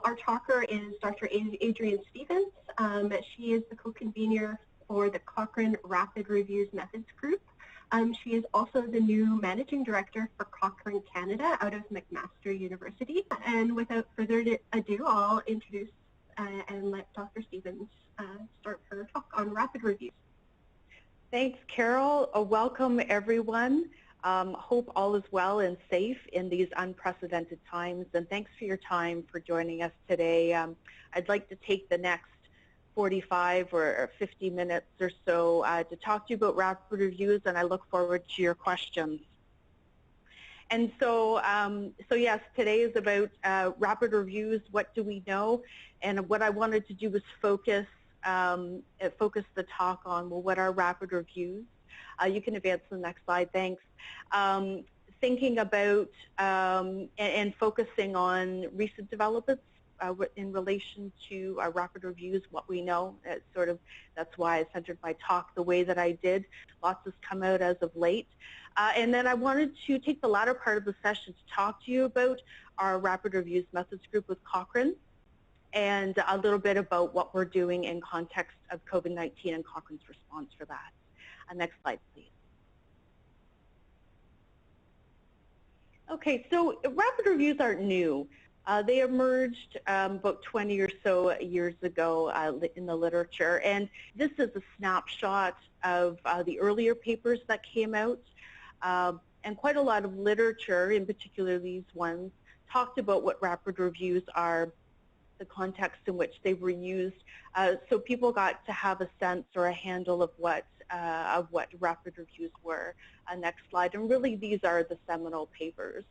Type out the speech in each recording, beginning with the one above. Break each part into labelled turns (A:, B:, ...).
A: our talker is Dr. Adrienne Stevens. She is the co-convener for the Cochrane Rapid Reviews Methods Group. She is also the new Managing Director for Cochrane Canada out of McMaster University. And without further ado, I'll introduce and let Dr. Stevens start her talk on rapid reviews.
B: Thanks, Carol. Welcome, everyone. Hope all is well and safe in these unprecedented times, and thanks for your time for joining us today. I'd like to take the next 45 or 50 minutes or so to talk to you about rapid reviews, and I look forward to your questions. And so, yes, today is about rapid reviews. What do we know? And what I wanted to do was focus the talk on, well, what are rapid reviews? You can advance to the next slide, thanks. Thinking about and focusing on recent developments in relation to rapid reviews, what we know. That's why I centered my talk the way that I did. Lots has come out as of late. And then I wanted to take the latter part of the session to talk to you about our Rapid Reviews Methods Group with Cochrane, and a little bit about what we're doing in context of COVID-19 and Cochrane's response for that. Next slide, please. Okay, so rapid reviews aren't new. They emerged about 20 or so years ago in the literature, and this is a snapshot of the earlier papers that came out, and quite a lot of literature, in particular these ones, talked about what rapid reviews are, the context in which they were used, so people got to have a sense or a handle of what rapid reviews were. Next slide, and really these are the seminal papers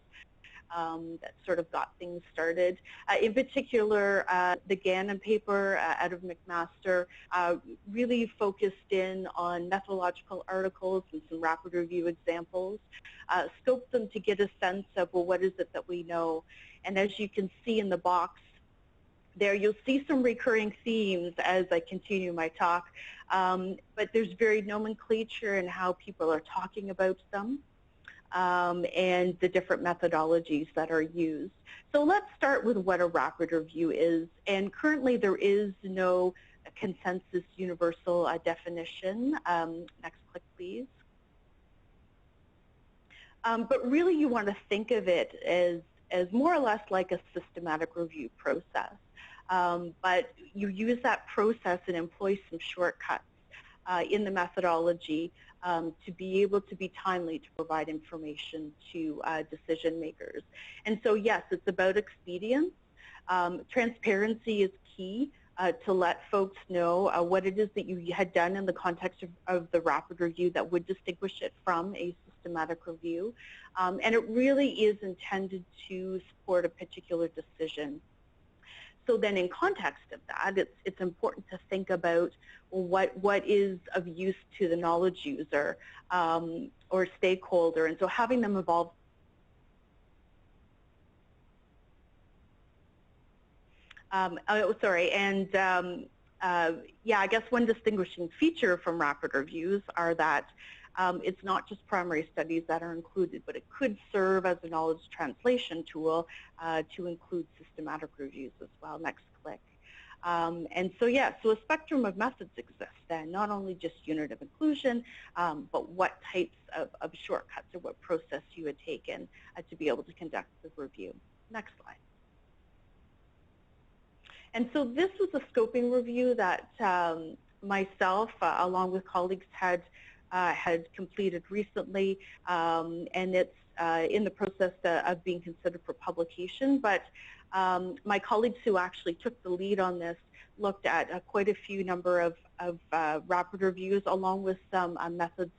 B: that sort of got things started. In particular, the Gannon paper out of McMaster really focused in on methodological articles and some rapid review examples, scoped them to get a sense of, well, what is it that we know? And as you can see in the box there, you'll see some recurring themes as I continue my talk, but there's varied nomenclature in how people are talking about them, and the different methodologies that are used. So let's start with what a rapid review is, and currently there is no consensus universal definition. Next click, please. But really you want to think of it as more or less like a systematic review process. But you use that process and employ some shortcuts in the methodology to be able to be timely to provide information to decision makers. And so yes, it's about expedience. Transparency is key to let folks know what it is that you had done in the context of the rapid review that would distinguish it from a systematic review. And it really is intended to support a particular decision. So then in context of that, it's important to think about what is of use to the knowledge user or stakeholder. And so having them involved. Yeah, I guess one distinguishing feature from rapid reviews are that it's not just primary studies that are included, but it could serve as a knowledge translation tool to include systematic reviews as well. Next click. And so yeah, so a spectrum of methods exists then, not only just unit of inclusion, but what types of shortcuts or what process you had taken to be able to conduct the review. Next slide. And so this was a scoping review that myself, along with colleagues, had completed recently, and it's in the process of being considered for publication. But my colleagues who actually took the lead on this looked at quite a few number of rapid reviews, along with some methods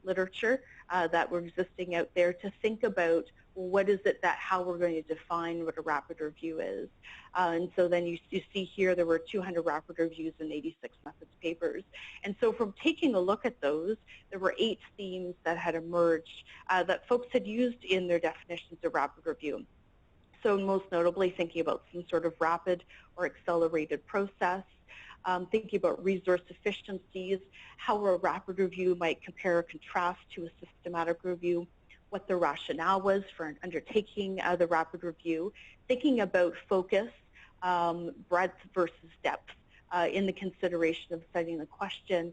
B: literature that were existing out there to think about what is it that, how we're going to define what a rapid review is. And so then you see here there were 200 rapid reviews and 86 methods papers. And so from taking a look at those, there were 8 themes that had emerged that folks had used in their definitions of rapid review. So most notably thinking about some sort of rapid or accelerated process, thinking about resource efficiencies, how a rapid review might compare or contrast to a systematic review, what the rationale was for undertaking the rapid review, thinking about focus, breadth versus depth in the consideration of studying the question,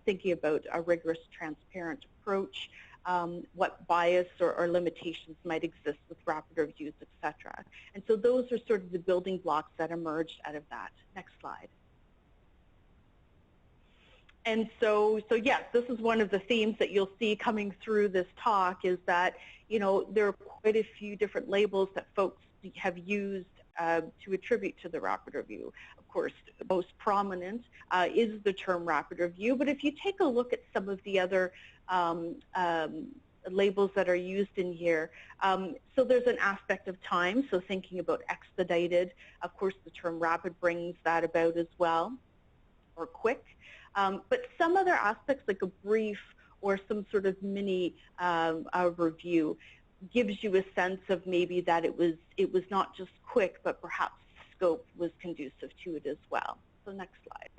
B: thinking about a rigorous, transparent approach, what bias or limitations might exist with rapid reviews, etc. And so those are sort of the building blocks that emerged out of that. Next slide. And so yes, this is one of the themes that you'll see coming through this talk is that, you know, there are quite a few different labels that folks have used to attribute to the rapid review. Of course, most prominent is the term rapid review, but if you take a look at some of the other labels that are used in here, so there's an aspect of time, so thinking about expedited, of course the term rapid brings that about as well, or quick. But some other aspects like a brief or some sort of mini review gives you a sense of maybe that it was not just quick, but perhaps scope was conducive to it as well. So next slide.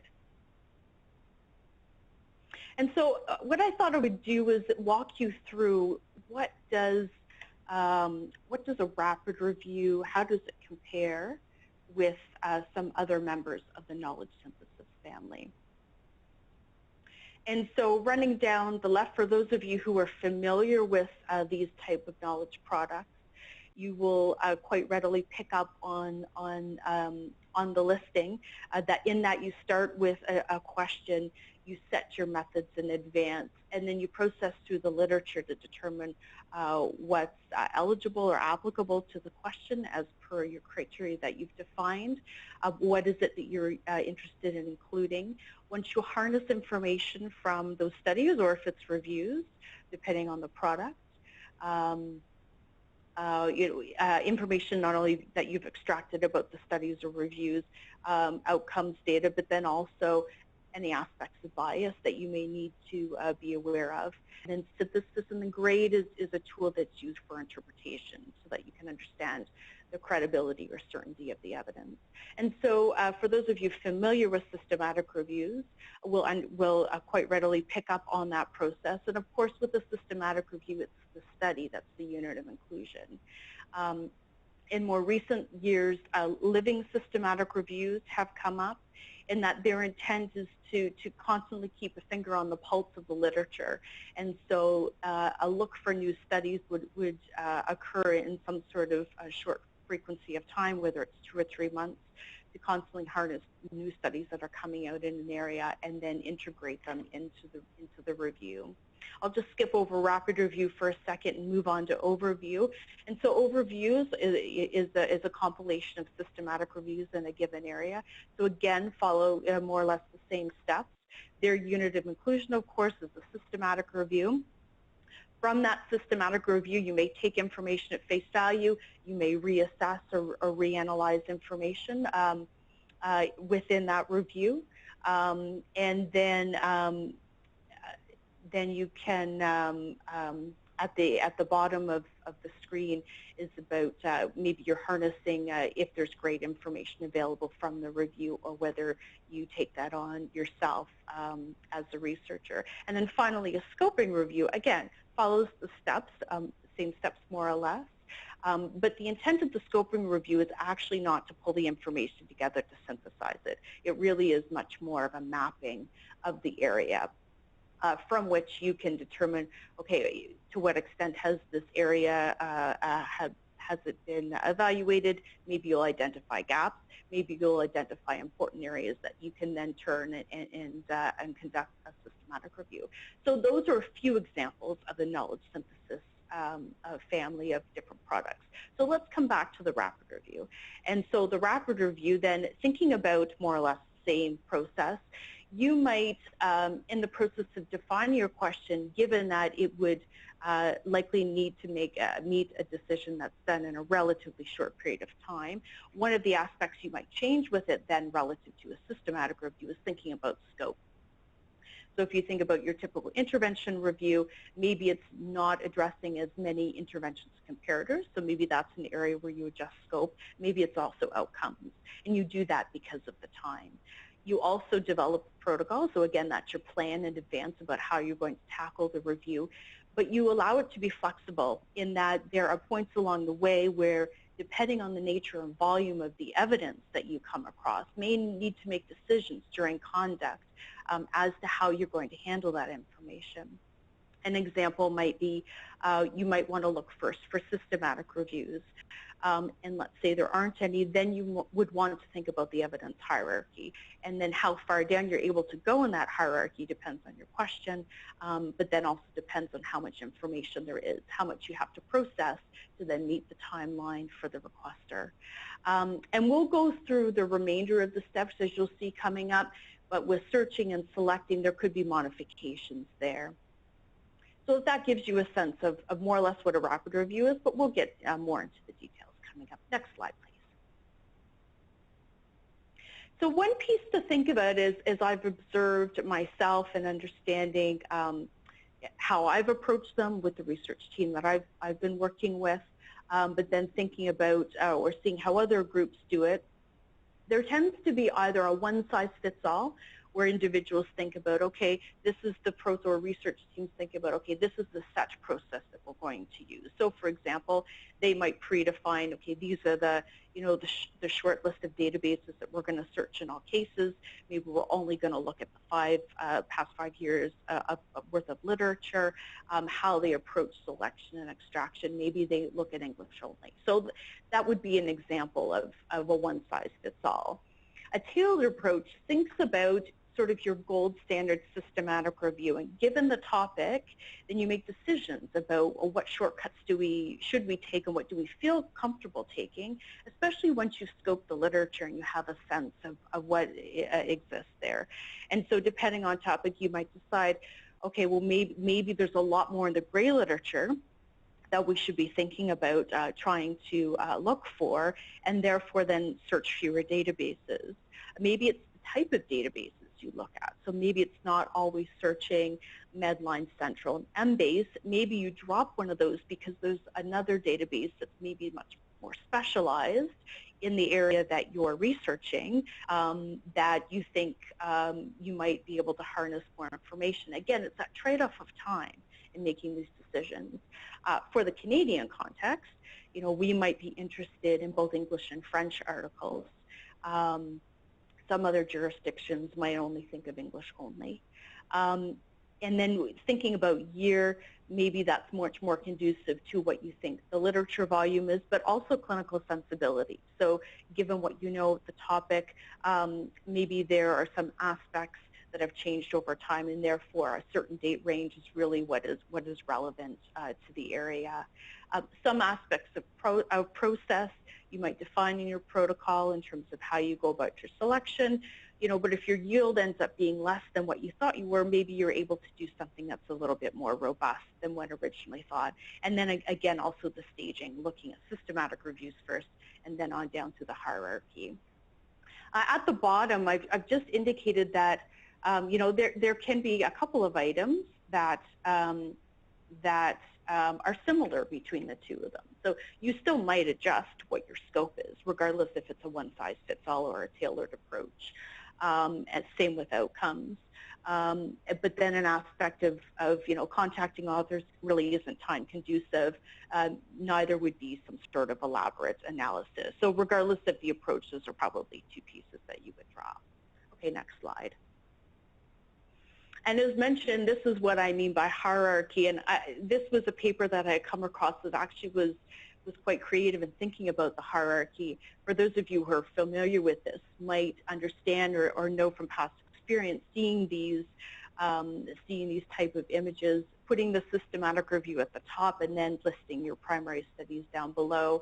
B: And so what I thought I would do is walk you through what does a rapid review, how does it compare with some other members of the knowledge synthesis family. And so running down the left, for those of you who are familiar with these type of knowledge products, you will quite readily pick up on the listing that in that you start with a question, you set your methods in advance, and then you process through the literature to determine what's eligible or applicable to the question as per your criteria that you've defined. What is it that you're interested in including? Once you harness information from those studies, or if it's reviews, depending on the product, information not only that you've extracted about the studies or reviews, outcomes data, but then also any aspects of bias that you may need to be aware of. And then synthesis in the grade is a tool that's used for interpretation so that you can understand the credibility or certainty of the evidence. And so for those of you familiar with systematic reviews, we'll quite readily pick up on that process. And of course, with the systematic review, it's the study that's the unit of inclusion. In more recent years, living systematic reviews have come up in that their intent is to constantly keep a finger on the pulse of the literature. And so a look for new studies would occur in some sort of short frequency of time, whether it's 2 or 3 months, to constantly harness new studies that are coming out in an area and then integrate them into the review. I'll just skip over rapid review for a second and move on to overview. And so overviews is a compilation of systematic reviews in a given area. So again, follow more or less the same steps. Their unit of inclusion, of course, is a systematic review. From that systematic review, you may take information at face value, you may reassess or reanalyze information within that review, and then you can, at the bottom of the screen is about maybe you're harnessing if there's great information available from the review or whether you take that on yourself as a researcher. And then finally, a scoping review, again, follows the steps, same steps more or less. But the intent of the scoping review is actually not to pull the information together to synthesize it. It really is much more of a mapping of the area from which you can determine, okay, to what extent has this area, has it been evaluated? Maybe you'll identify gaps. Maybe you'll identify important areas that you can then turn and conduct a systematic review. So those are a few examples of the knowledge synthesis family of different products. So let's come back to the rapid review. And so the rapid review, then thinking about more or less the same process, you might, in the process of defining your question, given that it would likely need to meet a decision that's done in a relatively short period of time, one of the aspects you might change with it then relative to a systematic review is thinking about scope. So if you think about your typical intervention review, maybe it's not addressing as many interventions comparators, so maybe that's an area where you adjust scope. Maybe it's also outcomes, and you do that because of the time. You also develop a protocol, so again, that's your plan in advance about how you're going to tackle the review, but you allow it to be flexible in that there are points along the way where depending on the nature and volume of the evidence that you come across, may need to make decisions during conduct as to how you're going to handle that information. An example might be you might want to look first for systematic reviews. And let's say there aren't any, then you would want to think about the evidence hierarchy. And then how far down you're able to go in that hierarchy depends on your question, but then also depends on how much information there is, how much you have to process to then meet the timeline for the requester. And we'll go through the remainder of the steps as you'll see coming up, but with searching and selecting, there could be modifications there. So that gives you a sense of more or less what a rapid review is, but we'll get more into the details coming up. Next slide, please. So one piece to think about is, as I've observed myself and understanding how I've approached them with the research team that I've been working with, but then thinking about or seeing how other groups do it, there tends to be either a one-size-fits-all, where individuals think about, okay, this is the process, or research teams think about, okay, this is the set process that we're going to use. So, for example, they might predefine, okay, these are the, the short list of databases that we're going to search in all cases. Maybe we're only going to look at the past 5 years worth of literature, how they approach selection and extraction. Maybe they look at English only. So that would be an example of a one-size-fits-all. A tailored approach thinks about sort of your gold standard systematic review, and given the topic, then you make decisions about what shortcuts should we take and what do we feel comfortable taking, especially once you scope the literature and you have a sense of what exists there. And so depending on topic, you might decide, okay, well maybe there's a lot more in the gray literature that we should be thinking about trying to look for, and therefore then search fewer databases. Maybe it's the type of databases you look at. So maybe it's not always searching Medline Central and Embase. Maybe you drop one of those because there's another database that's maybe much more specialized in the area that you're researching that you think you might be able to harness more information. Again, it's that trade-off of time in making these decisions. For the Canadian context, we might be interested in both English and French articles. Some other jurisdictions might only think of English only. And then thinking about year, maybe that's much more conducive to what you think the literature volume is, but also clinical sensibility. So given what you know of the topic, maybe there are some aspects that have changed over time, and therefore a certain date range is really what is relevant to the area. Some aspects of process you might define in your protocol in terms of how you go about your selection, but if your yield ends up being less than what you thought you were, maybe you're able to do something that's a little bit more robust than what originally thought. And then again, also the staging, looking at systematic reviews first and then on down to the hierarchy. At the bottom, I've just indicated that there can be a couple of items that are similar between the two of them. So you still might adjust what your scope is, regardless if it's a one-size-fits-all or a tailored approach. And same with outcomes. But then an aspect of contacting authors really isn't time conducive. Neither would be some sort of elaborate analysis. So regardless of the approach, those are probably two pieces that you would drop. Okay, next slide. And as mentioned, this is what I mean by hierarchy. And this was a paper that I had come across that actually was quite creative in thinking about the hierarchy. For those of you who are familiar with this, might understand or know from past experience seeing these type of images, putting the systematic review at the top and then listing your primary studies down below.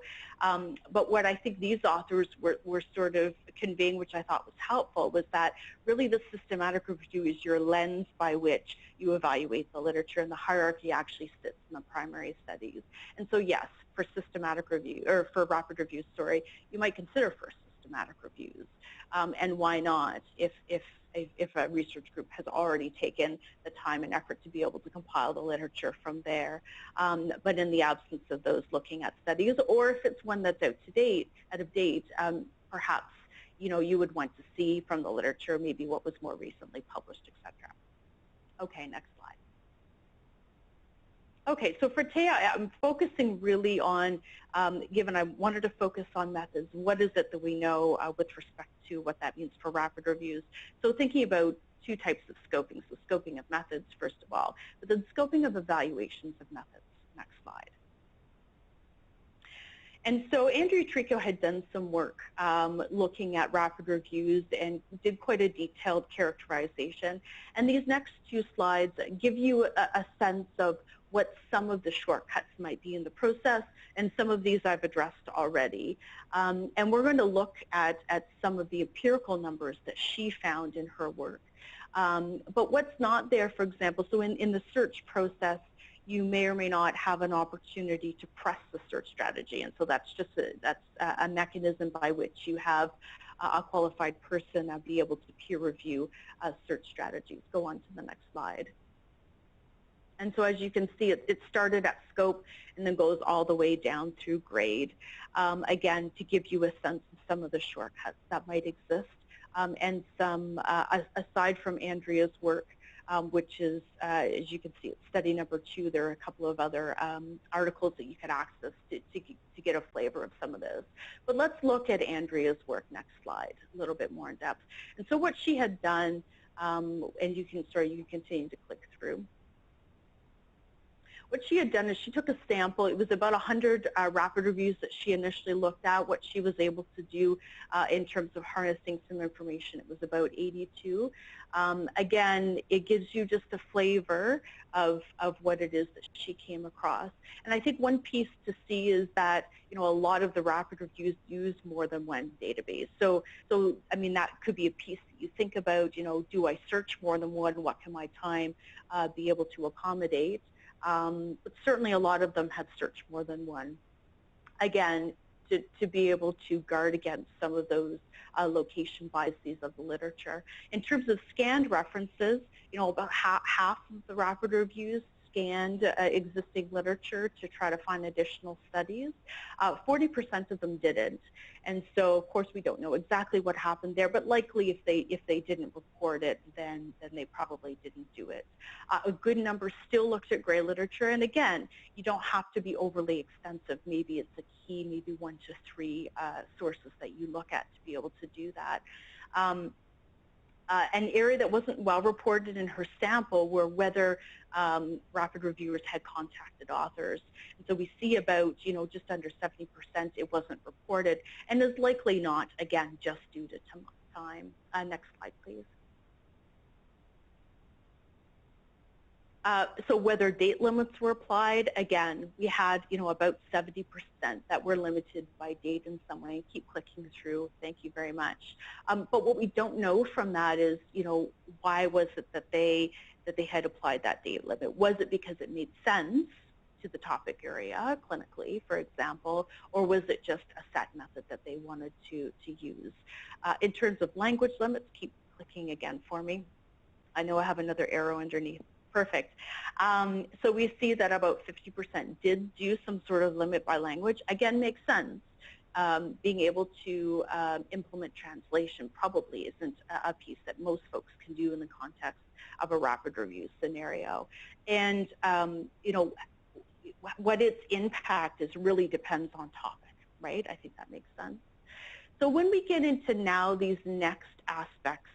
B: But what I think these authors were sort of conveying, which I thought was helpful, was that really the systematic review is your lens by which you evaluate the literature, and the hierarchy actually sits in the primary studies. And so yes, for systematic review, or for rapid reviews, sorry, you might consider first systematic reviews. And why not if a research group has already taken the time and effort to be able to compile the literature from there. But in the absence of those looking at studies, or if it's one that's out of date, perhaps you would want to see from the literature maybe what was more recently published, etc. Okay, next slide. Okay, so for Taya, I'm focusing really on, given I wanted to focus on methods, what is it that we know with respect to what that means for rapid reviews? So thinking about two types of scoping, so scoping of methods, first of all, but then scoping of evaluations of methods. Next slide. And so Andrea Trico had done some work looking at rapid reviews and did quite a detailed characterization. And these next two slides give you a sense of what some of the shortcuts might be in the process, and some of these I've addressed already. And we're going to look at some of the empirical numbers that she found in her work. But what's not there, for example, so in the search process, you may or may not have an opportunity to press the search strategy. And so that's just a mechanism by which you have a qualified person be able to peer review search strategies. Go on to the next slide. And so as you can see, it started at scope and then goes all the way down through grade, again, to give you a sense of some of the shortcuts that might exist. And some, aside from Andrea's work, which is, as you can see, it's study number 2. There are a couple of other articles that you could access to get a flavor of some of this. But let's look at Andrea's work. Next slide, a little bit more in depth. And so what she had done, and you can continue to click through. What she had done is she took a sample. It was about 100 rapid reviews that she initially looked at. What she was able to do in terms of harnessing some information, it was about 82. Again, it gives you just a flavor of what it is that she came across. And I think one piece to see is that, you know, a lot of the rapid reviews use more than one database. So I mean, that could be a piece that you think about, you know, do I search more than one? What can my time be able to accommodate? But certainly a lot of them had searched more than one. Again, to be able to guard against some of those location biases of the literature. In terms of scanned references, you know, about half of the rapid reviews scanned existing literature to try to find additional studies. 40% of them didn't. And so, of course, we don't know exactly what happened there, but likely if they didn't report it, then they probably didn't do it. A good number still looked at gray literature, and again, you don't have to be overly extensive. Maybe it's a key, maybe 1 to 3 sources that you look at to be able to do that. An area that wasn't well reported in her sample were whether rapid reviewers had contacted authors. And so we see about, you know, just under 70% it wasn't reported, and is likely not, again, just due to time. Next slide, please. So whether date limits were applied, again, we had, you know, about 70% that were limited by date in some way. Keep clicking through. Thank you very much. But what we don't know from that is, you know, why was it that they had applied that date limit? Was it because it made sense to the topic area clinically, for example, or was it just a set method that they wanted to use? In terms of language limits, keep clicking again for me. I know I have another arrow underneath. Perfect. So we see that about 50% did do some sort of limit by language. Again, makes sense. Being able to implement translation probably isn't a piece that most folks can do in the context of a rapid review scenario. And, you know, what its impact is really depends on topic, right? I think that makes sense. So when we get into now these next aspects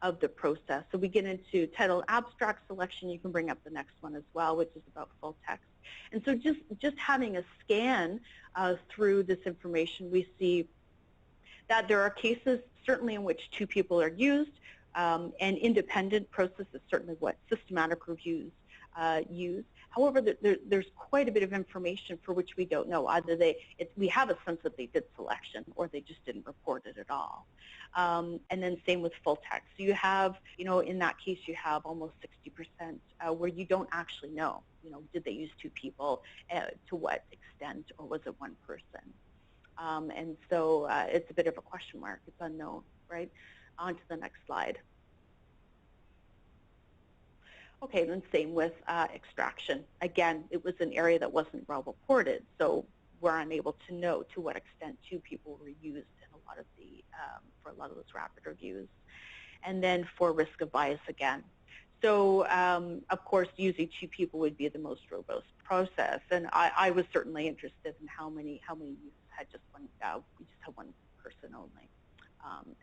B: of the process, so we get into title abstract selection. You can bring up the next one as well, which is about full text. And so just having a scan through this information, we see that there are cases certainly in which 2 people are used, and independent process is certainly what systematic reviews use. However, there's quite a bit of information for which we don't know. Either we have a sense that they did selection, or they just didn't report it at all. And then same with full text. So you have, you know, in that case, you have almost 60% where you don't actually know, you know, did they use 2 people, to what extent, or was it 1 person? And so it's a bit of a question mark. It's unknown, right? On to the next slide. Okay, then same with extraction. Again, it was an area that wasn't well reported, so we're unable to know to what extent 2 people were used in a lot of the, for a lot of those rapid reviews. And then for risk of bias again. So, of course, using 2 people would be the most robust process, and I was certainly interested in how many youths had just one. We just have one person only,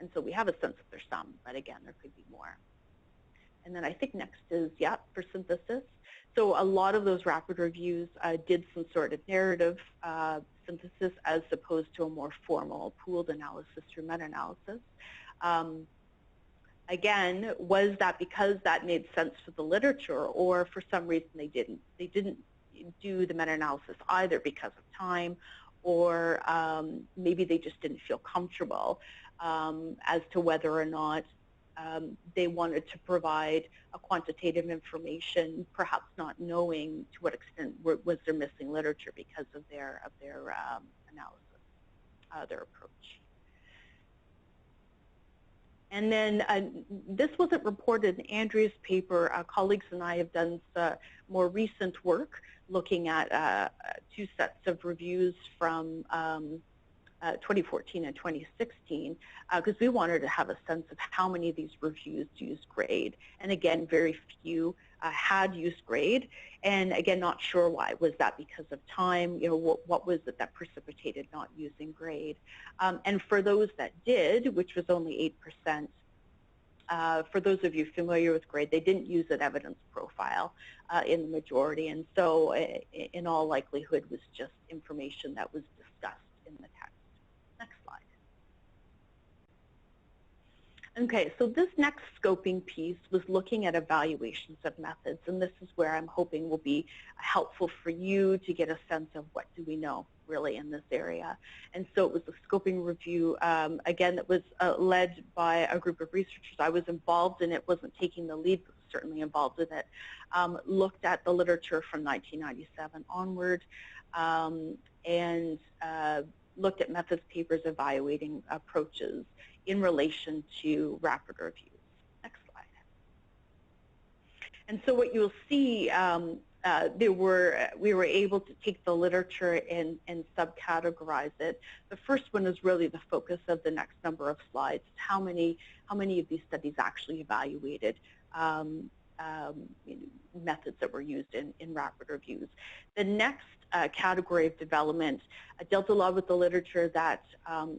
B: and so we have a sense that there's some, but again, there could be more. And then I think next is, yeah, for synthesis. So a lot of those rapid reviews did some sort of narrative synthesis as opposed to a more formal pooled analysis through meta-analysis. Again, was that because that made sense for the literature, or for some reason they didn't? They didn't do the meta-analysis either because of time, or maybe they just didn't feel comfortable as to whether or not they wanted to provide a quantitative information, perhaps not knowing to what extent was there missing literature because of their analysis, their approach. And then this wasn't reported in Andrea's paper. Colleagues and I have done more recent work looking at 2 sets of reviews from 2014 and 2016, because we wanted to have a sense of how many of these reviews used grade. And again, very few had used grade. And again, not sure why. Was that because of time? You know, what was it that precipitated not using grade? And for those that did, which was only 8%, for those of you familiar with grade, they didn't use an evidence profile in the majority. And so in all likelihood was just information that was discussed in the text. Next slide. Okay, so this next scoping piece was looking at evaluations of methods, and this is where I'm hoping will be helpful for you to get a sense of what do we know really in this area. And so it was a scoping review, again, that was led by a group of researchers. I was involved in it, wasn't taking the lead, but certainly involved in it. Looked at the literature from 1997 onward, and looked at methods papers evaluating approaches in relation to rapid reviews. Next slide. And so what you'll see, we were able to take the literature and subcategorize it. The first one is really the focus of the next number of slides. How many of these studies actually evaluated methods that were used in rapid reviews. The next category of development dealt a lot with the literature that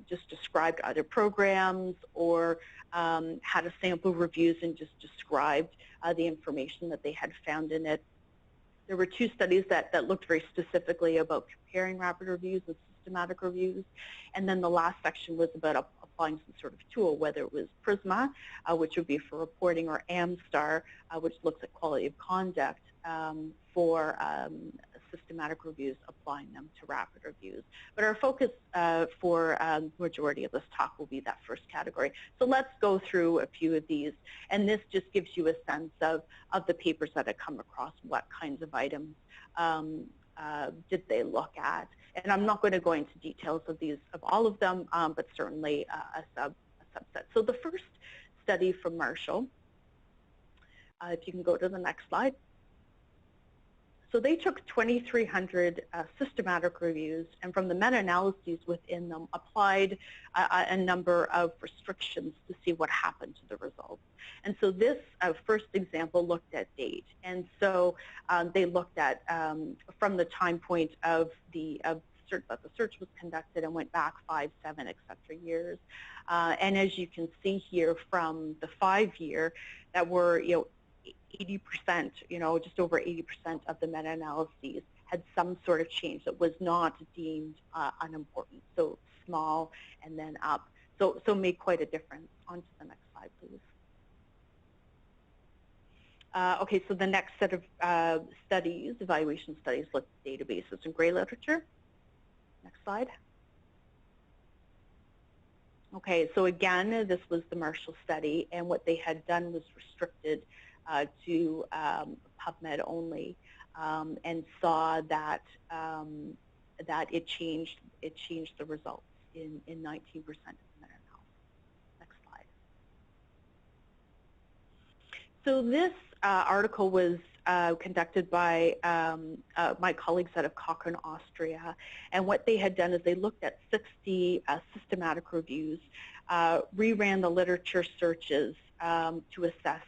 B: just described either programs or had a sample of reviews and just described the information that they had found in it. There were 2 studies that looked very specifically about comparing rapid reviews with systematic reviews. And then the last section was about applying some sort of tool, whether it was PRISMA, which would be for reporting, or AMSTAR, which looks at quality of conduct for systematic reviews, applying them to rapid reviews. But our focus for the majority of this talk will be that first category. So let's go through a few of these. And this just gives you a sense of the papers that have come across, what kinds of items did they look at. And I'm not going to go into details of all of them, but certainly a subset. So the first study from Marshall, if you can go to the next slide. So they took 2,300 systematic reviews, and from the meta-analyses within them, applied a number of restrictions to see what happened to the results. And so this first example looked at date. And so they looked at from the time point of the search was conducted and went back 5, 7, et cetera years. And as you can see here from the 5-year, that were 80%, just over 80% of the meta-analyses had some sort of change that was not deemed unimportant. So small and then up. So made quite a difference. On to the next slide, please. Okay, so the next set of evaluation studies, looked at databases and gray literature. Next slide. Okay, so again, this was the Marshall study, and what they had done was restricted to PubMed only, and saw that it changed the results in 19% of the meta-analysis. Next slide. So this article was conducted by my colleagues out of Cochrane, Austria, and what they had done is they looked at 60 systematic reviews, reran the literature searches to assess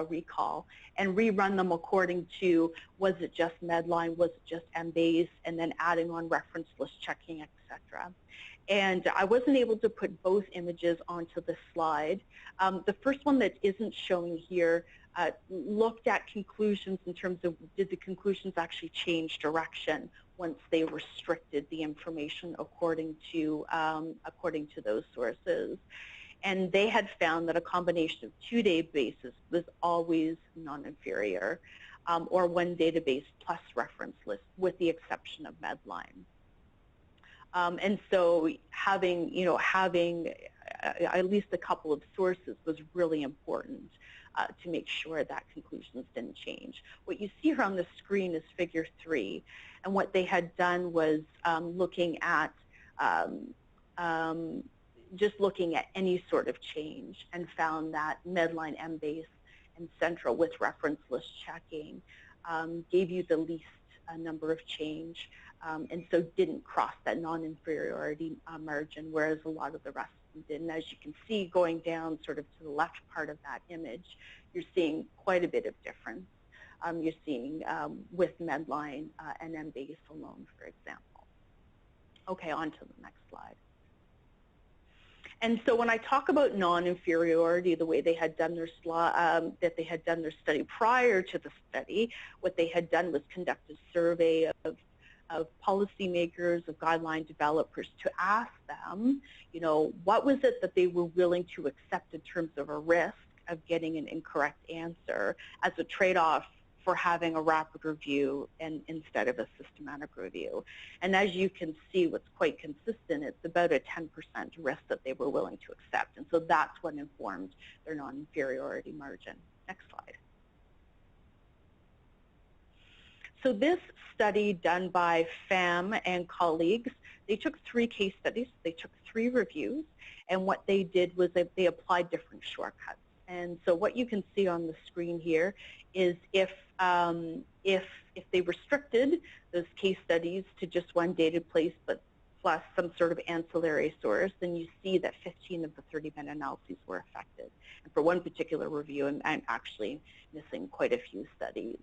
B: recall and rerun them according to, was it just Medline, was it just MBase, and then adding on reference list checking, etc. And I wasn't able to put both images onto the slide. The first one that isn't showing here looked at conclusions in terms of, did the conclusions actually change direction once they restricted the information according to those sources. And they had found that a combination of 2 databases was always non-inferior, or 1 database plus reference list, with the exception of Medline. And so having at least a couple of sources was really important to make sure that conclusions didn't change. What you see here on the screen is figure 3, and what they had done was looking at any sort of change, and found that Medline, MBase, and Central with reference list checking gave you the least number of change, and so didn't cross that non-inferiority margin, whereas a lot of the rest did. And as you can see, going down sort of to the left part of that image, you're seeing quite a bit of difference. You're seeing with Medline and MBase alone, for example. Okay, on to the next slide. And so when I talk about non-inferiority, the way they had done their study prior to the study, what they had done was conduct a survey of policymakers, of guideline developers, to ask them, what was it that they were willing to accept in terms of a risk of getting an incorrect answer as a trade-off for having a rapid review instead of a systematic review. And as you can see, what's quite consistent, it's about a 10% risk that they were willing to accept. And so that's what informed their non-inferiority margin. Next slide. So this study done by Pham and colleagues, they took 3 case studies, they took 3 reviews, and what they did was that they applied different shortcuts. And so what you can see on the screen here is if they restricted those case studies to just 1 data place, but plus some sort of ancillary source, then you see that 15 of the 30 meta-analyses were affected. And for one particular review, I'm actually missing quite a few studies.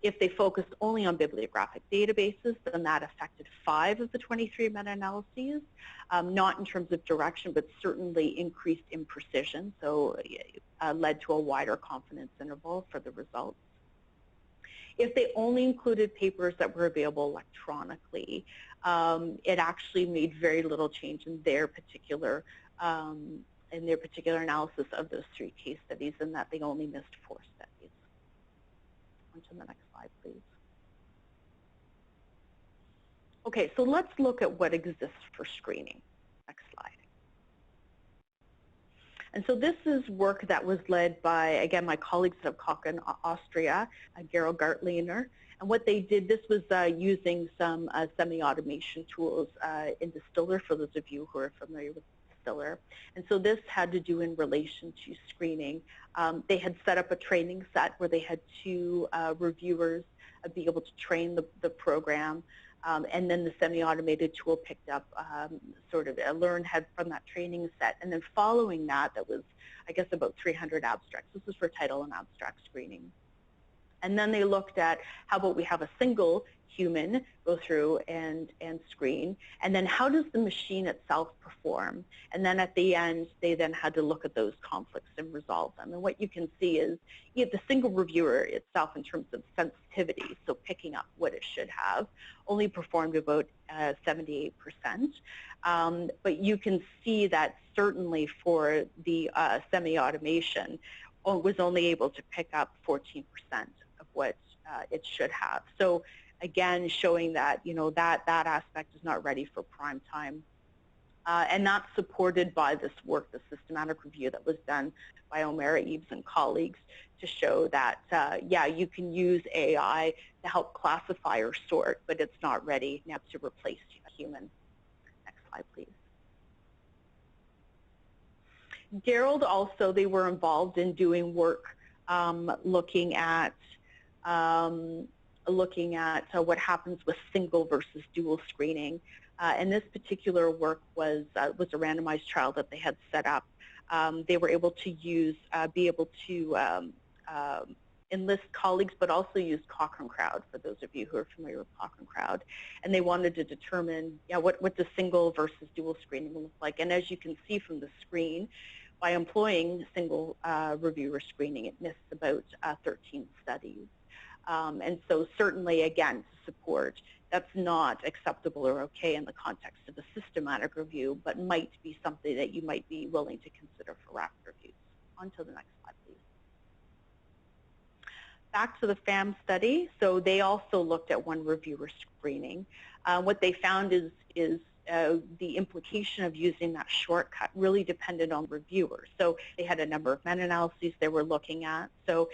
B: If they focused only on bibliographic databases, then that affected 5 of the 23 meta-analyses, not in terms of direction, but certainly increased in precision, so led to a wider confidence interval for the results. If they only included papers that were available electronically, it actually made very little change in their particular analysis of those 3 case studies, and that they only missed 4 studies. On to the next slide, please. Okay, so let's look at what exists for screening. Next slide. And so this is work that was led by, again, my colleagues at Cochrane, Austria, Gerald Gartlehner. And what they did, this was using some semi-automation tools in Distiller, for those of you who are familiar with Distiller. And so this had to do in relation to screening. They had set up a training set where they had 2 reviewers be able to train the program. And then the semi-automated tool picked up sort of learned from that training set. And then following that, that was, I guess, about 300 abstracts. This is for title and abstract screening. And then they looked at, how about we have a single human go through and screen, and then how does the machine itself perform? And then at the end, they then had to look at those conflicts and resolve them. And what you can see is the single reviewer itself, in terms of sensitivity, so picking up what it should have, only performed about 78%. But you can see that certainly for the semi-automation, was only able to pick up 14% of what it should have. So again, showing that that aspect is not ready for prime time. And that's supported by this work, the systematic review that was done by Omera Eves and colleagues, to show that, yeah, you can use AI to help classify or sort, but it's not ready now to replace a human. Next slide, please. Gerald also, they were involved in doing work looking at what happens with single versus dual screening. And this particular work was a randomized trial that they had set up they were able to enlist colleagues, but also use Cochrane Crowd, for those of you who are familiar with Cochrane Crowd. And they wanted to determine what does single versus dual screening look like. And as you can see from the screen, by employing single reviewer screening, it missed about 13 studies. And so certainly, again, to support, that's not acceptable or okay in the context of a systematic review, but might be something that you might be willing to consider for rapid reviews. On to the next slide, please. Back to the FAM study. So they also looked at one reviewer screening. What they found is the implication of using that shortcut really depended on reviewers. So they had a number of meta-analyses they were looking at. So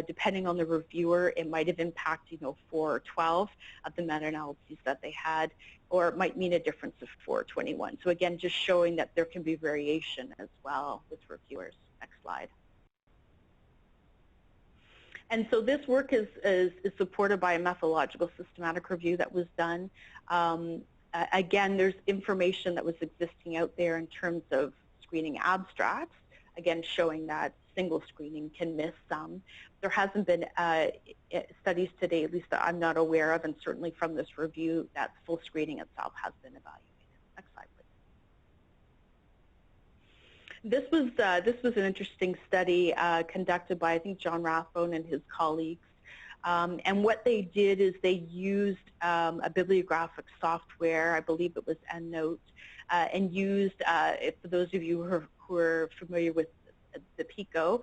B: depending on the reviewer, it might have impacted 4 or 12 of the meta-analyses that they had, or it might mean a difference of 4 or 21. So again, just showing that there can be variation as well with reviewers. Next slide. And so this work is supported by a methodological systematic review that was done. Again, there's information that was existing out there in terms of screening abstracts, again, showing that single screening can miss some. There hasn't been studies today, at least that I'm not aware of, and certainly from this review, that full screening itself has been evaluated. Next slide, please. This was an interesting study conducted by, I think, John Rathbone and his colleagues. And what they did is they used a bibliographic software, I believe it was EndNote, and used, for those of you who are familiar with the PICO,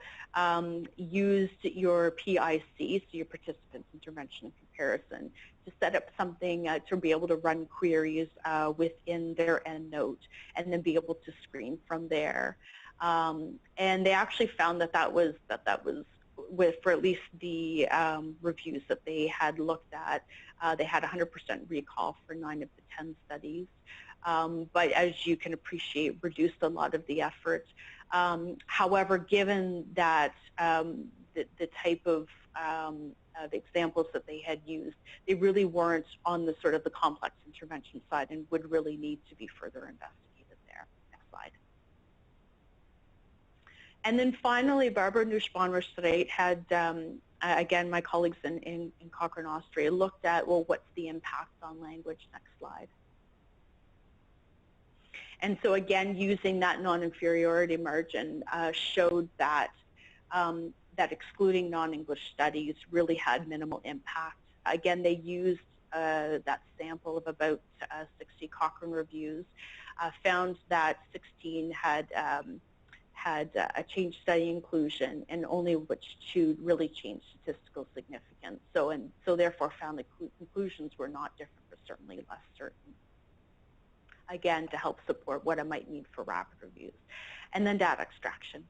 B: used your PIC, so your Participants Intervention and Comparison, to set up something to be able to run queries within their EndNote and then be able to screen from there. And they actually found that was for at least the reviews that they had looked at, they had 100% recall for 9 of the 10 studies. But as you can appreciate, reduced a lot of the effort. However, given that the type of the examples that they had used, they really weren't on the sort of the complex intervention side and would really need to be further investigated there. Next slide. And then finally, Barbara Nussbaum-Restreit had, again, my colleagues in Cochrane, Austria, looked at, well, what's the impact on language? Next slide. And so again, using that non-inferiority margin showed that that excluding non-English studies really had minimal impact. Again, they used that sample of about 60 Cochrane reviews, found that 16 had a changed study inclusion, and only which 2 really changed statistical significance. So therefore found the conclusions were not different, but certainly less certain. Again, to help support what it might mean for rapid reviews. And then data extraction.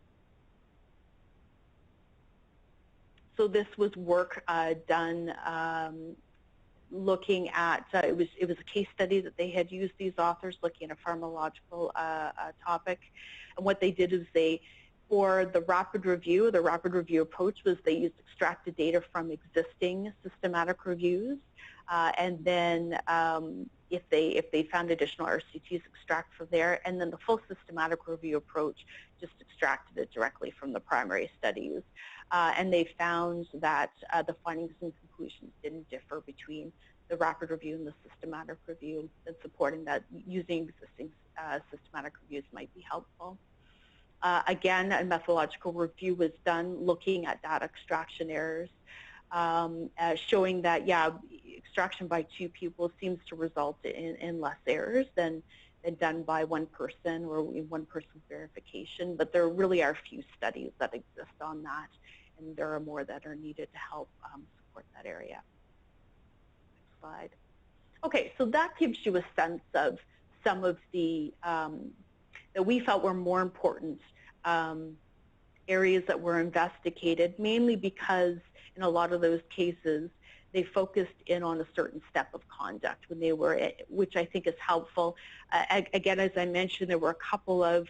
B: So this was work done looking at, it was a case study that they had used, these authors, looking at a pharmacological topic. And what they did is for the rapid review approach was they used extracted data from existing systematic reviews. And then if they found additional RCTs, extract from there. And then the full systematic review approach just extracted it directly from the primary studies. And they found that the findings and conclusions didn't differ between the rapid review and the systematic review, and supporting that using existing systematic reviews might be helpful. Again, a methodological review was done looking at data extraction errors, showing that, extraction by 2 people seems to result in less errors than done by 1 person or 1 person's verification, but there really are few studies that exist on that, and there are more that are needed to help support that area. Next slide. Okay, so that gives you a sense of some of the that we felt were more important areas that were investigated, mainly because in a lot of those cases they focused in on a certain step of conduct when they were, which I think is helpful. Again, as I mentioned, there were a couple of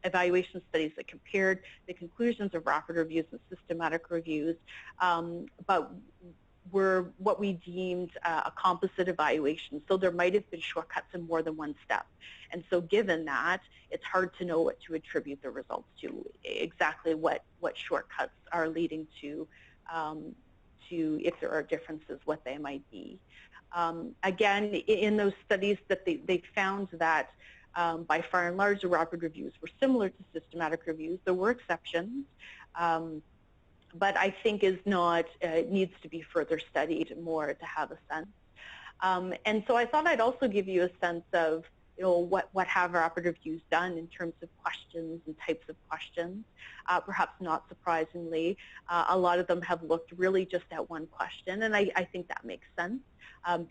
B: evaluation studies that compared the conclusions of rapid reviews and systematic reviews, but were what we deemed a composite evaluation. So there might have been shortcuts in more than one step. And so given that, it's hard to know what to attribute the results to, exactly what shortcuts are leading to if there are differences, what they might be. Again, in those studies that they found that by far and large, the rapid reviews were similar to systematic reviews. There were exceptions, but I think needs to be further studied more to have a sense. And so I thought I'd also give you a sense of, what have rapid reviews done in terms of questions and types of questions. Perhaps not surprisingly, a lot of them have looked really just at one question, and I think that makes sense,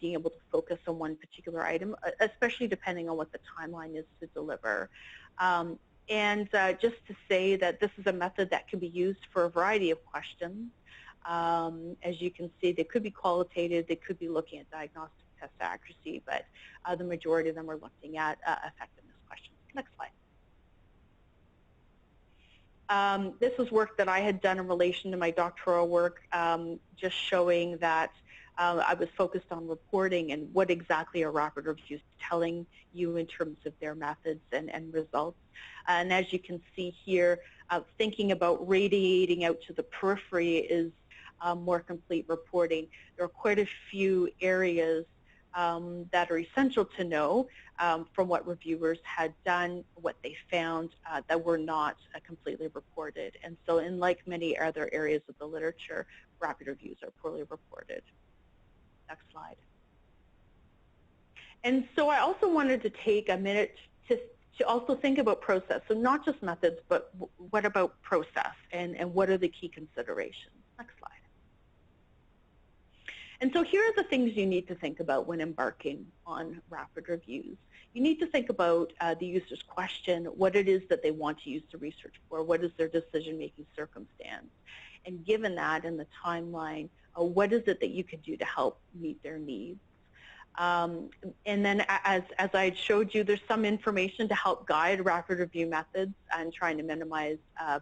B: being able to focus on one particular item, especially depending on what the timeline is to deliver. And just to say that this is a method that can be used for a variety of questions. As you can see, they could be qualitative, they could be looking at diagnostic test accuracy, but the majority of them are looking at effectiveness questions. Next slide. This was work that I had done in relation to my doctoral work, just showing that I was focused on reporting and what exactly are rapid reviews telling you in terms of their methods and results. And as you can see here, thinking about radiating out to the periphery is more complete reporting. There are quite a few areas that are essential to know from what reviewers had done, what they found that were not completely reported. And so in like many other areas of the literature, rapid reviews are poorly reported. Next slide. And so I also wanted to take a minute to also think about process. So not just methods, but what about process and what are the key considerations? Next slide. And so here are the things you need to think about when embarking on rapid reviews. You need to think about the user's question, what it is that they want to use the research for, what is their decision-making circumstance. And given that in the timeline, what is it that you can do to help meet their needs? And then as I had showed you, there's some information to help guide rapid review methods and trying to minimize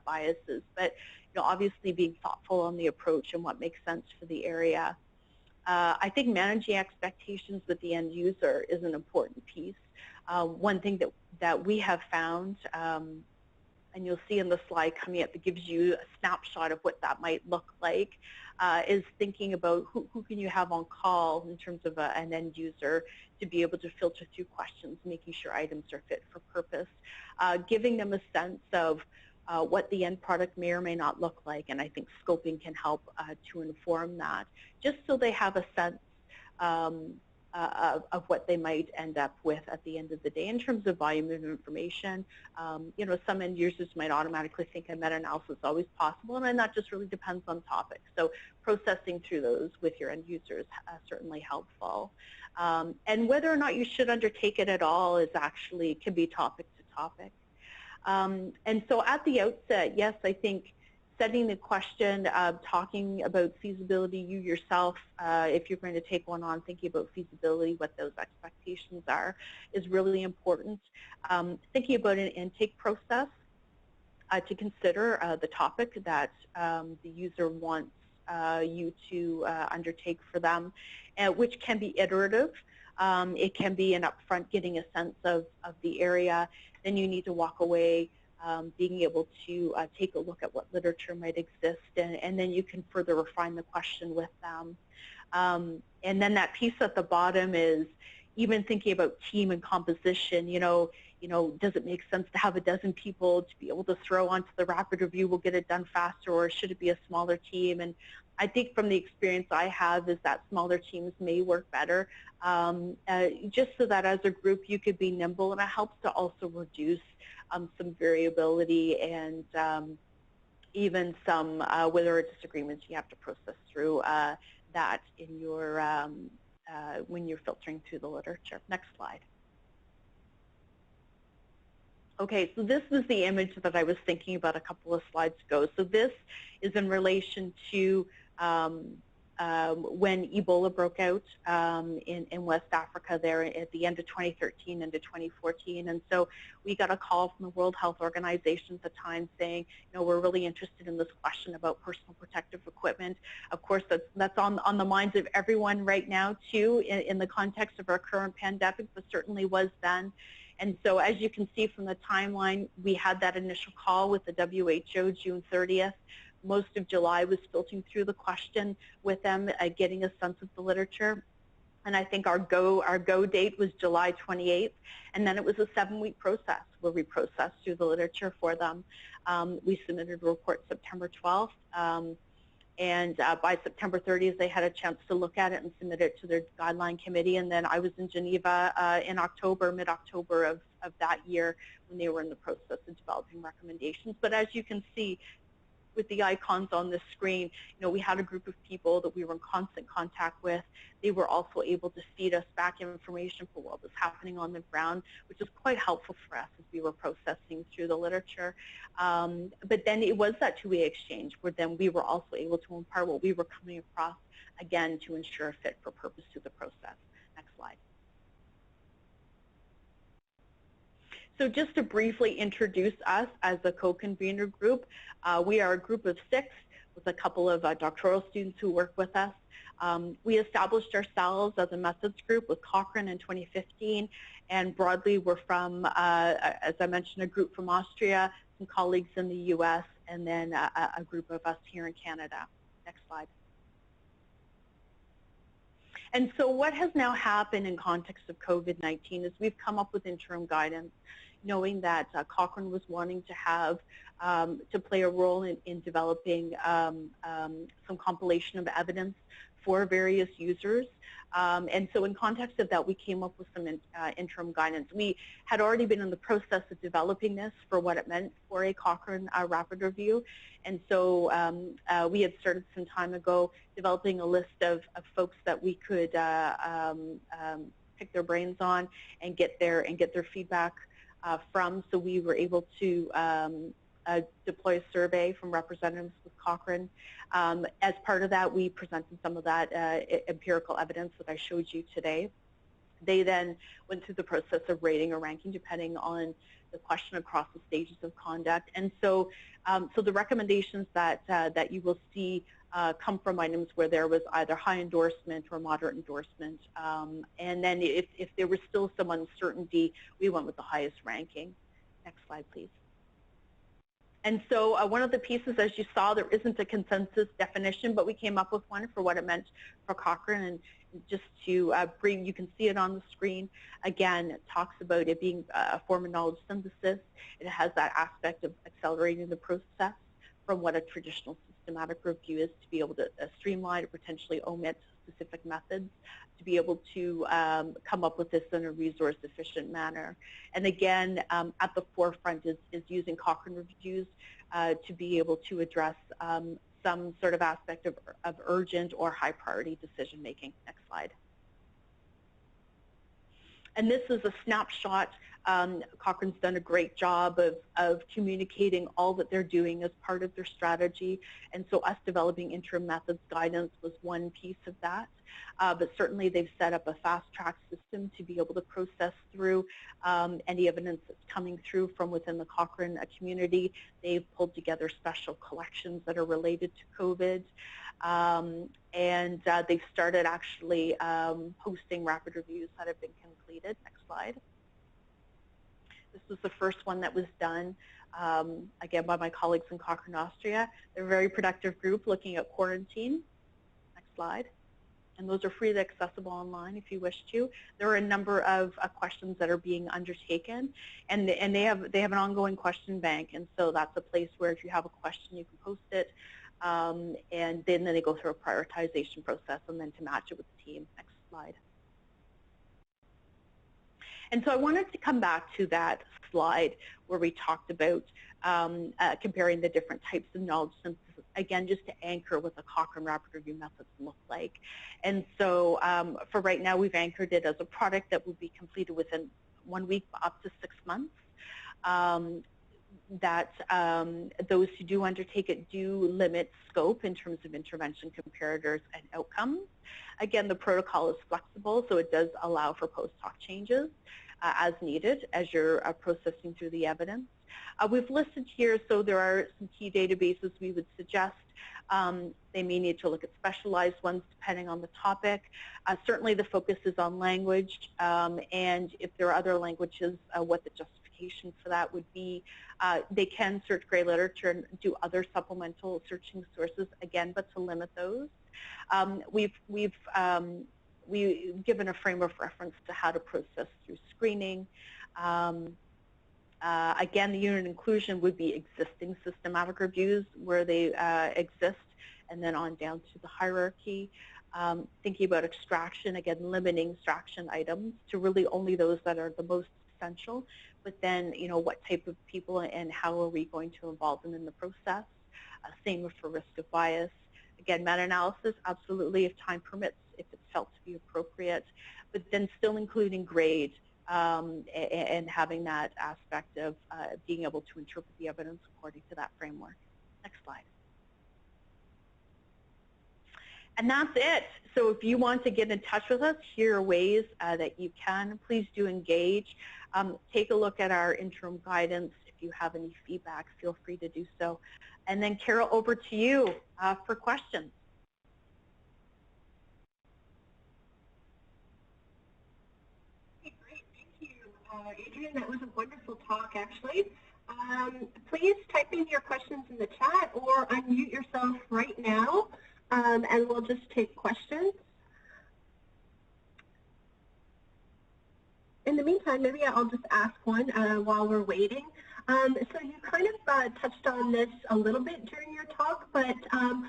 B: biases. But obviously being thoughtful on the approach and what makes sense for the area. I think managing expectations with the end user is an important piece. One thing that we have found, and you'll see in the slide coming up that gives you a snapshot of what that might look like, is thinking about who can you have on call in terms of an end user to be able to filter through questions, making sure items are fit for purpose, giving them a sense of what the end product may or may not look like, and I think scoping can help to inform that, just so they have a sense of what they might end up with at the end of the day in terms of volume of information. Some end users might automatically think a meta-analysis is always possible, and that just really depends on topic. So processing through those with your end users is certainly helpful. And whether or not you should undertake it at all can be topic to topic. And so at the outset, yes, I think setting the question, talking about feasibility, you yourself, if you're going to take one on, thinking about feasibility, what those expectations are, is really important. Thinking about an intake process to consider the topic that the user wants you to undertake for them, which can be iterative. It can be an upfront getting a sense of the area. Then you need to walk away being able to take a look at what literature might exist, and then you can further refine the question with them. And then that piece at the bottom is even thinking about team and composition. Does it make sense to have a dozen people to be able to throw onto the rapid review, will get it done faster, or should it be a smaller team? And I think from the experience I have is that smaller teams may work better, just so that as a group you could be nimble, and it helps to also reduce some variability and even some whether there are disagreements you have to process through that in your when you're filtering through the literature. Next slide. Okay, so this was the image that I was thinking about a couple of slides ago. So this is in relation to when Ebola broke out in West Africa there at the end of 2013 into 2014. And so we got a call from the World Health Organization at the time saying, you know, we're really interested in this question about personal protective equipment. Of course, that's on the minds of everyone right now, too, in the context of our current pandemic, but certainly was then. And so as you can see from the timeline, we had that initial call with the WHO June 30th. Most of July was filtering through the question with them, getting a sense of the literature. And I think our go date was July 28th. And then it was a 7-week process where we processed through the literature for them. We submitted a report September 12th. And by September 30th, they had a chance to look at it and submit it to their guideline committee. And then I was in Geneva in October, mid-October of that year, when they were in the process of developing recommendations. But as you can see, with the icons on the screen, you know, we had a group of people that we were in constant contact with. They were also able to feed us back information for what was happening on the ground, which was quite helpful for us as we were processing through the literature. But then it was that two-way exchange where then we were also able to impart what we were coming across, again, to ensure a fit for purpose to the process. Next slide. So just to briefly introduce us as a co-convener group, we are a group of 6 with a couple of doctoral students who work with us. We established ourselves as a methods group with Cochrane in 2015, and broadly we're from, as I mentioned, a group from Austria, some colleagues in the US, and then a group of us here in Canada. Next slide. And so what has now happened in context of COVID-19 is we've come up with interim guidance, knowing that Cochrane was wanting to have, to play a role in developing some compilation of evidence for various users. And so in context of that, we came up with some interim guidance. We had already been in the process of developing this for what it meant for a Cochrane rapid review. And so we had started some time ago developing a list of folks that we could pick their brains on and get their feedback from. So we were able to deploy a survey from representatives with Cochrane. As part of that, we presented some of that empirical evidence that I showed you today. They then went through the process of rating or ranking depending on the question across the stages of conduct. And so, so the recommendations that you will see come from items where there was either high endorsement or moderate endorsement. And then if there was still some uncertainty, we went with the highest ranking. Next slide, please. And so one of the pieces, as you saw, there isn't a consensus definition, but we came up with one for what it meant for Cochrane. And just to bring, you can see it on the screen. Again, it talks about it being a form of knowledge synthesis. It has that aspect of accelerating the process from what a traditional systematic review is, to be able to streamline or potentially omit specific methods, to be able to come up with this in a resource-efficient manner. And again, at the forefront is using Cochrane reviews to be able to address some sort of aspect of urgent or high-priority decision-making. Next slide. And this is a snapshot. Cochrane's done a great job of communicating all that they're doing as part of their strategy. And so us developing interim methods guidance was one piece of that. But certainly they've set up a fast-track system to be able to process through any evidence that's coming through from within the Cochrane community. They've pulled together special collections that are related to COVID. And they've started actually posting rapid reviews that have been completed. Next slide. This was the first one that was done, again, by my colleagues in Cochrane, Austria. They're a very productive group looking at quarantine. Next slide. And those are freely accessible online if you wish to. There are a number of questions that are being undertaken, and they have an ongoing question bank, and so that's a place where if you have a question, you can post it, and then they go through a prioritization process and then to match it with the team. Next slide. And so I wanted to come back to that slide where we talked about comparing the different types of knowledge synthesis, again, just to anchor what the Cochrane rapid review methods look like. And so for right now, we've anchored it as a product that will be completed within 1 week up to 6 months. that those who do undertake it do limit scope in terms of intervention comparators and outcomes. Again, the protocol is flexible, so it does allow for post-hoc changes as needed as you're processing through the evidence. We've listed here, so there are some key databases we would suggest. They may need to look at specialized ones depending on the topic. Certainly the focus is on language, and if there are other languages, what the justification for that would be. They can search gray literature and do other supplemental searching sources, again, but to limit those. We've given a frame of reference to how to process through screening. Again, the unit inclusion would be existing systematic reviews where they exist, and then on down to the hierarchy. Thinking about extraction, again, limiting extraction items to really only those that are the most essential, but then, you know, what type of people and how are we going to involve them in the process. Same for risk of bias. Again, meta-analysis, absolutely, if time permits, if it's felt to be appropriate, but then still including grade and having that aspect of being able to interpret the evidence according to that framework. Next slide. And that's it. So if you want to get in touch with us, here are ways that you can. Please do engage. Take a look at our interim guidance. If you have any feedback, feel free to do so. And then Carol, over to you for questions.
A: Okay, great. Thank you, Adrienne. That was a wonderful talk, actually. Please type in your questions in the chat or unmute yourself right now, and we'll just take questions. In the meantime, maybe I'll just ask one while we're waiting. So you kind of touched on this a little bit during your talk, but how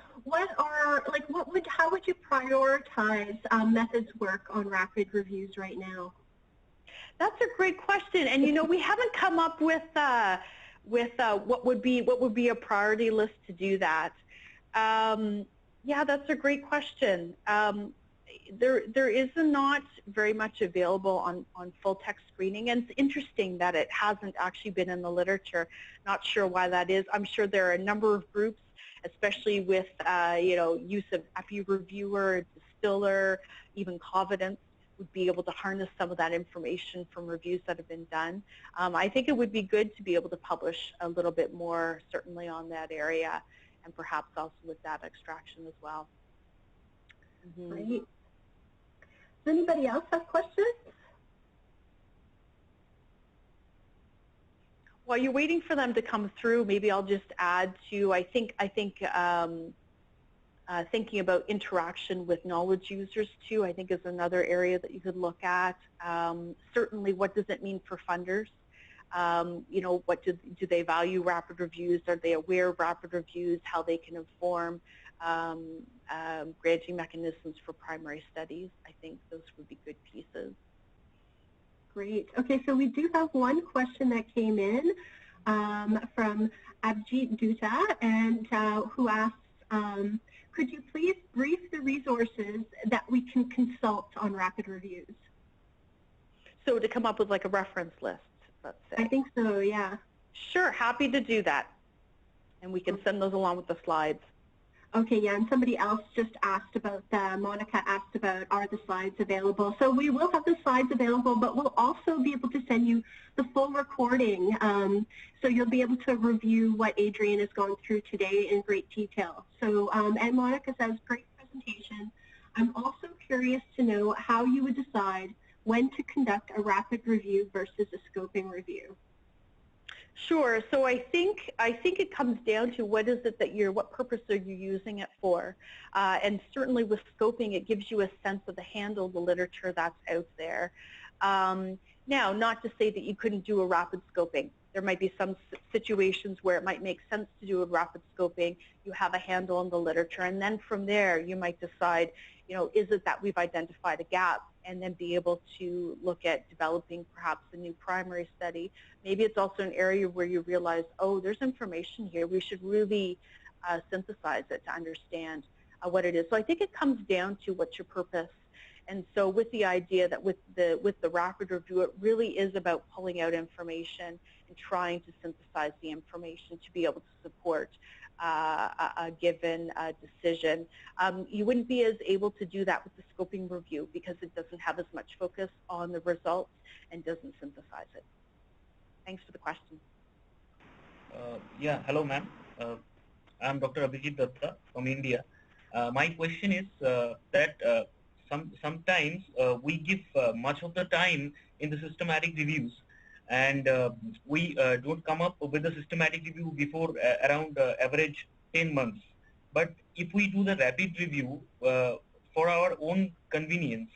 A: would you prioritize methods work on rapid reviews right now?
B: That's a great question, and you know, we haven't come up with what would be a priority list to do that. Yeah, that's a great question. There is not very much available on full text screening, and it's interesting that it hasn't actually been in the literature. Not sure why that is. I'm sure there are a number of groups, especially with you know, use of epi reviewer, distiller, even Covidence, would be able to harness some of that information from reviews that have been done. I think it would be good to be able to publish a little bit more, certainly on that area, and perhaps also with data extraction as well.
A: Great. Does anybody else have questions?
B: While you're waiting for them to come through, maybe I'll just add to, I think thinking about interaction with knowledge users too, I think is another area that you could look at. Certainly, what does it mean for funders? You know, what do they value rapid reviews? Are they aware of rapid reviews? How they can inform granting mechanisms for primary studies? I think those would be good pieces.
A: Great. Okay, so we do have one question that came in from Abhijit Dutta, and who asks, could you please brief the resources that we can consult on rapid reviews?
B: So to come up with like a reference list, let's say.
A: I think so, yeah.
B: Sure, happy to do that. And we can send those along with the slides.
A: Okay, yeah, and somebody else just asked about, Monica asked about, are the slides available? So we will have the slides available, but we'll also be able to send you the full recording. So you'll be able to review what Adrienne has gone through today in great detail. So, and Monica says, great presentation. I'm also curious to know how you would decide when to conduct a rapid review versus a scoping review.
B: Sure. So I think it comes down to what is it that what purpose are you using it for? And certainly with scoping, it gives you a sense of the handle, the literature that's out there. Now, not to say that you couldn't do a rapid scoping. There might be some situations where it might make sense to do a rapid scoping. You have a handle on the literature, and then from there you might decide, you know, is it that we've identified a gap, and then be able to look at developing perhaps a new primary study. Maybe it's also an area where you realize, oh, there's information here. We should really synthesize it to understand what it is. So I think it comes down to what's your purpose. And so with the idea that with the rapid review, it really is about pulling out information and trying to synthesize the information to be able to support a given decision. You wouldn't be as able to do that with the scoping review because it doesn't have as much focus on the results and doesn't synthesize it. Thanks for the question.
C: Yeah, hello ma'am. I'm Dr. Abhijit Datta from India. My question is that sometimes we give much of the time in the systematic reviews, and we don't come up with a systematic review before around average 10 months. But if we do the rapid review for our own convenience,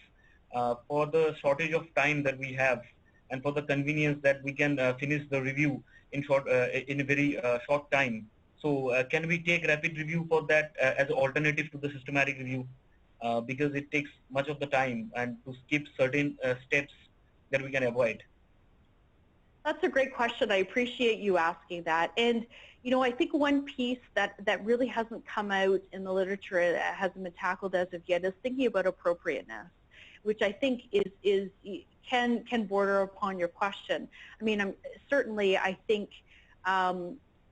C: for the shortage of time that we have, and for the convenience that we can finish the review in a very short time. So can we take rapid review for that as an alternative to the systematic review? Because it takes much of the time and to skip certain steps that we can avoid.
B: That's a great question. I appreciate you asking that. And you know, I think one piece that really hasn't come out in the literature, hasn't been tackled as of yet, is thinking about appropriateness, which I think can border upon your question. I mean, certainly I think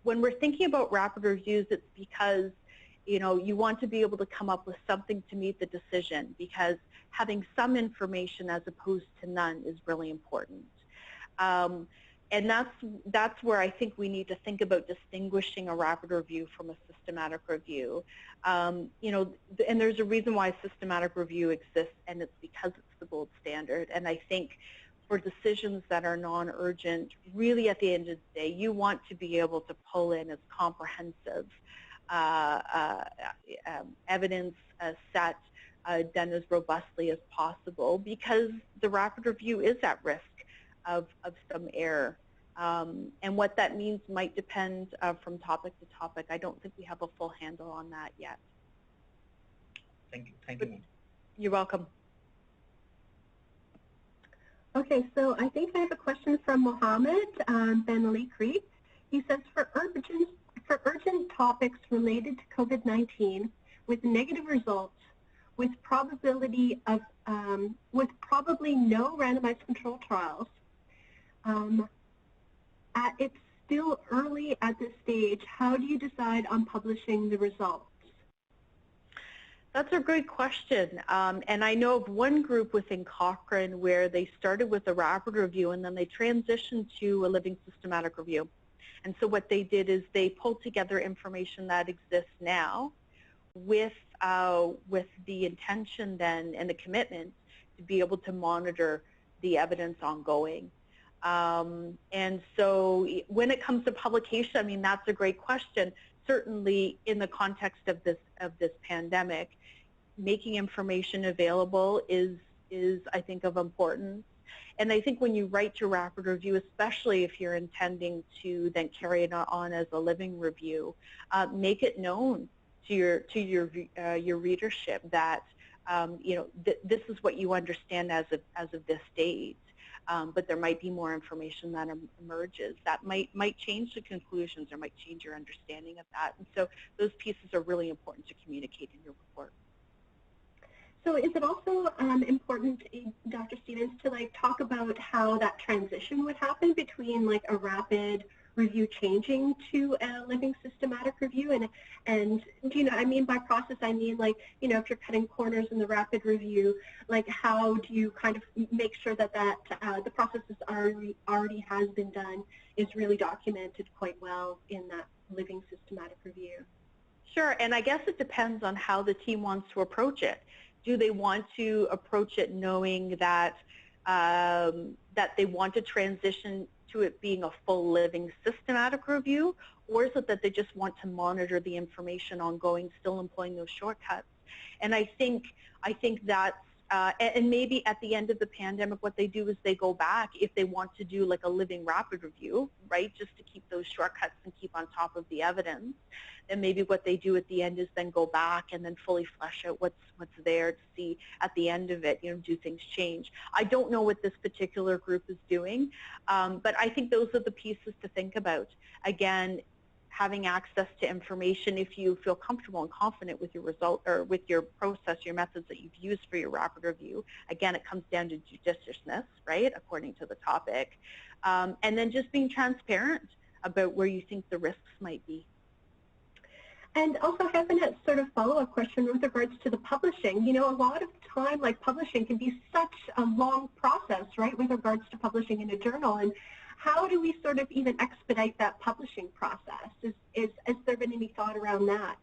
B: when we're thinking about rapid reviews, it's because you want to be able to come up with something to meet the decision, because having some information as opposed to none is really important. And that's where I think we need to think about distinguishing a rapid review from a systematic review. And there's a reason why systematic review exists, and it's because it's the gold standard. And I think for decisions that are non-urgent, really at the end of the day, you want to be able to pull in as comprehensive evidence set done as robustly as possible, because the rapid review is at risk of some error. And what that means might depend from topic to topic. I don't think we have a full handle on that yet.
C: Thank you. Thank you.
B: You're welcome.
A: Okay, so I think I have a question from Mohammed Ben Ali Creek. He says, for urgent topics related to COVID-19 with negative results, with probably no randomized control trials, it's still early at this stage. How do you decide on publishing the results?
B: That's a great question. And I know of one group within Cochrane where they started with a rapid review and then they transitioned to a living systematic review. And so what they did is they pulled together information that exists now with the intention then and the commitment to be able to monitor the evidence ongoing. And so when it comes to publication, I mean, that's a great question. Certainly in the context of this pandemic, making information available is I think of importance. And I think when you write your rapid review, especially if you're intending to then carry it on as a living review, make it known to your readership that this is what you understand as of this date. But there might be more information that emerges that might change the conclusions or might change your understanding of that. And so those pieces are really important to communicate in your report.
A: So is it also important, Dr. Stevens, to talk about how that transition would happen between a rapid review changing to a living systematic review? And I mean by process, I mean if you're cutting corners in the rapid review, how do you kind of make sure that the process that already has been done is really documented quite well in that living systematic review?
B: Sure, and I guess it depends on how the team wants to approach it. Do they want to approach it knowing that that they want to transition to it being a full living systematic review, or is it that they just want to monitor the information ongoing, still employing those shortcuts? And I think that's and maybe at the end of the pandemic, what they do is they go back if they want to do a living rapid review, right, just to keep those shortcuts and keep on top of the evidence. And maybe what they do at the end is then go back and then fully flesh out what's there to see at the end of it, do things change? I don't know what this particular group is doing, but I think those are the pieces to think about. Again, having access to information if you feel comfortable and confident with your result or with your process, your methods that you've used for your rapid review. Again, it comes down to judiciousness, right, according to the topic. And then just being transparent about where you think the risks might be.
A: And also having a sort of follow-up question with regards to the publishing. You know, a lot of time, like publishing can be such a long process, right, with regards to publishing in a journal. And how do we sort of even expedite that publishing process? Has there been any thought around that?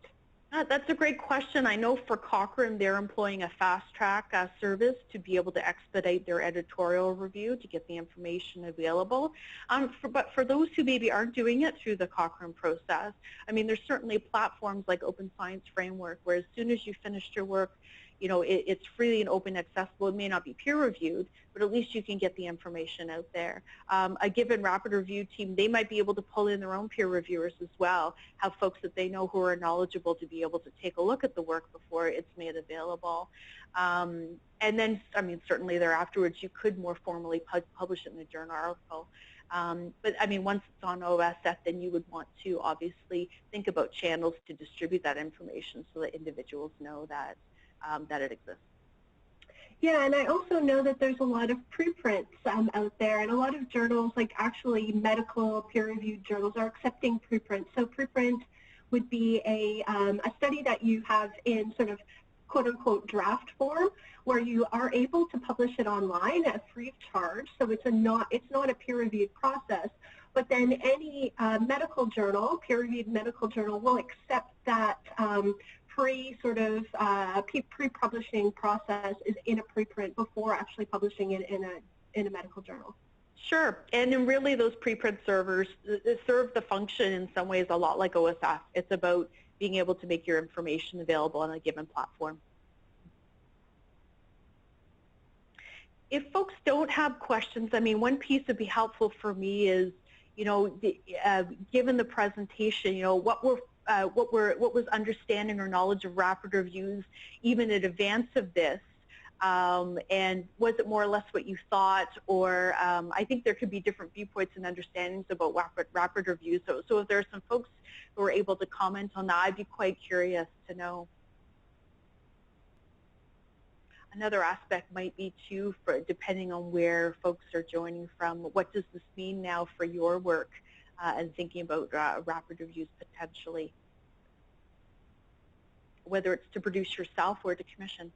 B: That's a great question. I know for Cochrane, they're employing a fast-track service to be able to expedite their editorial review to get the information available. But for those who maybe aren't doing it through the Cochrane process, I mean, there's certainly platforms like Open Science Framework where as soon as you finished your work, you know, it's freely and open accessible. It may not be peer-reviewed, but at least you can get the information out there. A given rapid review team, they might be able to pull in their own peer reviewers as well, have folks that they know who are knowledgeable to be able to take a look at the work before it's made available. And then, I mean, certainly there afterwards, you could more formally publish it in a journal article. But I mean, once it's on OSF, then you would want to obviously think about channels to distribute that information so that individuals know that that it exists.
A: Yeah, and I also know that there's a lot of preprints out there, and a lot of journals, like actually medical peer-reviewed journals, are accepting preprints. So preprint would be a study that you have in sort of quote-unquote draft form, where you are able to publish it online at free of charge. So it's not a peer-reviewed process. But then any medical journal, peer-reviewed medical journal, will accept that pre-publishing process is in a preprint before actually publishing it in a medical journal.
B: Sure, and then really those preprint servers serve the function in some ways a lot like OSF. It's about being able to make your information available on a given platform. If folks don't have questions, I mean, one piece that would be helpful for me is, you know, given the presentation, you know, what was understanding or knowledge of rapid reviews even in advance of this, and was it more or less what you thought, or I think there could be different viewpoints and understandings about rapid reviews. So if there are some folks who are able to comment on that, I'd be quite curious to know. Another aspect might be too, depending on where folks are joining from, what does this mean now for your work and thinking about rapid reviews potentially, whether it's to produce yourself or to commission?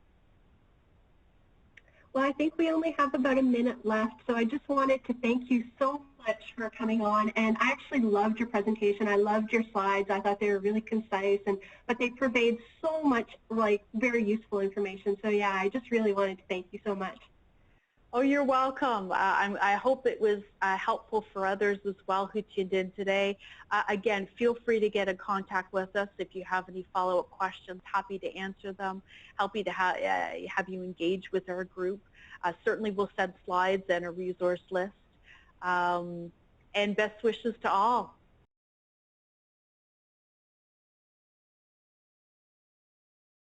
A: Well, I think we only have about a minute left, so I just wanted to thank you so much for coming on. And I actually loved your presentation. I loved your slides. I thought they were really concise, but they purveyed so much, like, very useful information. So yeah, I just really wanted to thank you so much.
B: Oh, you're welcome. I hope it was helpful for others as well who tuned in today. Again, feel free to get in contact with us if you have any follow-up questions. Happy to answer them. Happy to have you engage with our group. Certainly we'll send slides and a resource list. And best wishes to all.